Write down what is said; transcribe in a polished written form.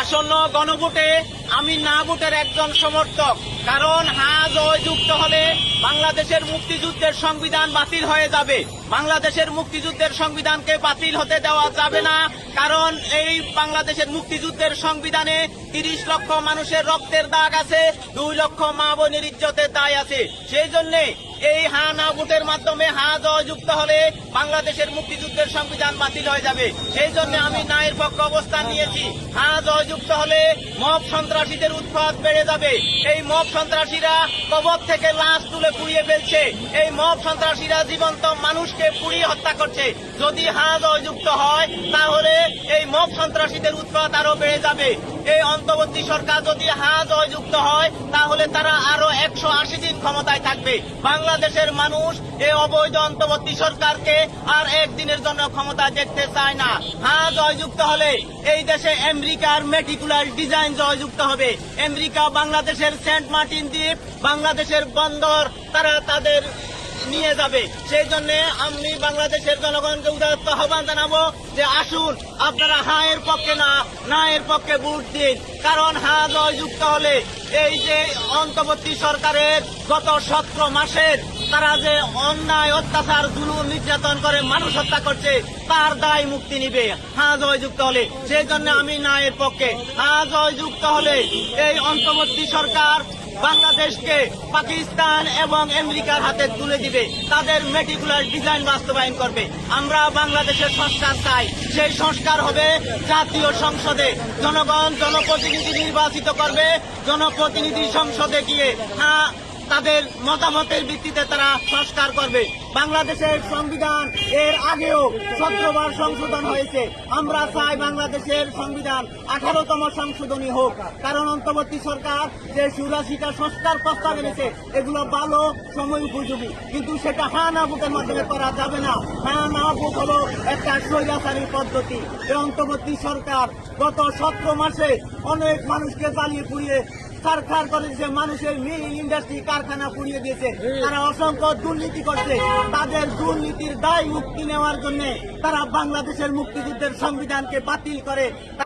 আসন্ন গণভোটে আমি না ভোটের একজন সমর্থক, কারণ হ্যাঁ জয়যুক্ত হলে বাংলাদেশের মুক্তিযুদ্ধের সংবিধান বাতিল হয়ে যাবে। বাংলাদেশের মুক্তিযুদ্ধের সংবিধানকে বাতিল হতে দেওয়া যাবে না, কারণ এই বাংলাদেশের মুক্তিযুদ্ধের সংবিধানে ৩০ লক্ষ মানুষের রক্তের দাগ আছে, ২ লক্ষ মা বোনের ইজ্জতের দায় আছে। সেই জন্য এই হ্যাঁ না ভোটের মাধ্যমে হ্যাঁ জয়যুক্ত হলে বাংলাদেশের মুক্তিযুদ্ধের সংবিধান বাতিল হয়ে যাবে। সেই জন্য আমি না এর পক্ষে অবস্থান নিয়েছি। হ্যাঁ জয়যুক্ত হলে মব সন্ত্রাসীদের উৎপাত বেড়ে যাবে। এই মব সন্ত্রাসীরা কবর থেকে লাশ তুলে পুড়িয়ে ফেলছে, এই মব সন্ত্রাসীরা জীবন্ত মানুষকে পুড়িয়ে হত্যা করছে। যদি হ্যাঁ জয়যুক্ত হয় তাহলে এই মব সন্ত্রাসীদের উৎপাত আরো বেড়ে যাবে। এই অন্তর্বর্তী সরকার যদি হ্যাঁ জয়যুক্ত হয় তাহলে তারা আরো 180 দিন ক্ষমতায় থাকবে। বাংলাদেশের মানুষ এই অবৈধ অন্তর্বর্তী সরকারকে আর একদিনের জন্য ক্ষমতা দেখতে চায় না। হ্যাঁ জয়যুক্ত হলে এই দেশে আমেরিকার মেটিকুলার ডিজাইন জয়যুক্ত হবে। আমেরিকা বাংলাদেশের সেন্ট মার্টিন দ্বীপ, বাংলাদেশের বন্দর তারা তাদের নিয়ে যাবে। সেই জন্য আমি বাংলাদেশের জনগণকে উদাত্ত আহ্বান জানাবো যে আসুন আপনারা হ্যাঁ এর পক্ষে না এর পক্ষে ভোট দিন, কারণ হ্যাঁ জয়যুক্ত হলে এই যে অন্তর্বর্তী সরকারের গত 17 মাসের তারা যে অন্যায় অত্যাচার জুলুম নির্যাতন করে মানুষ হত্যা করছে তার দায় মুক্তি নিবে হ্যাঁ জয়যুক্ত হলে। সেই জন্য আমি না এর পক্ষে। হ্যাঁ জয়যুক্ত হলে এই অন্তর্বর্তী সরকার বাংলাদেশকে পাকিস্তান এবং আমেরিকার হাতে তুলে দিবে, তাদের মেটিকুলার ডিজাইন বাস্তবায়ন করবে। আমরা বাংলাদেশের সংস্কার চাই, সেই সংস্কার হবে জাতীয় সংসদে। জনগণ জনপ্রতিনিধি নির্বাচিত করবে, জনপ্রতিনিধি সংসদে গিয়ে তাদের মতামতের ভিত্তিতে তারা সংস্কার করবে। বাংলাদেশের সংবিধান এর আগেও 17 বার সংশোধন হয়েছে। আমরা চাই বাংলাদেশের সংবিধান 18তম সংশোধনী হোক, কারণ অন্তর্বর্তী সরকার যে 84টা সংস্কার প্রস্তাব এনেছে এগুলো ভালো, সময় উপযোগী, কিন্তু সেটা হ্যাঁ না ভোটের মাধ্যমে করা যাবে না। হ্যাঁ না ভোট হলো একটা স্বৈরাচারী পদ্ধতি। এই অন্তর্বর্তী সরকার গত 17 মাসে অনেক মানুষকে জ্বালিয়ে পুড়িয়ে সরকার করেছে, মানুষের মিল ইন্ডাস্ট্রি কারখানা পুড়িয়ে দিয়েছে, তারা অসংখ্য দুর্নীতি করছে। তাদের দুর্নীতির দায় মুক্তি নেওয়ার জন্য তারা বাংলাদেশের মুক্তিযুদ্ধের সংবিধানকে বাতিল করে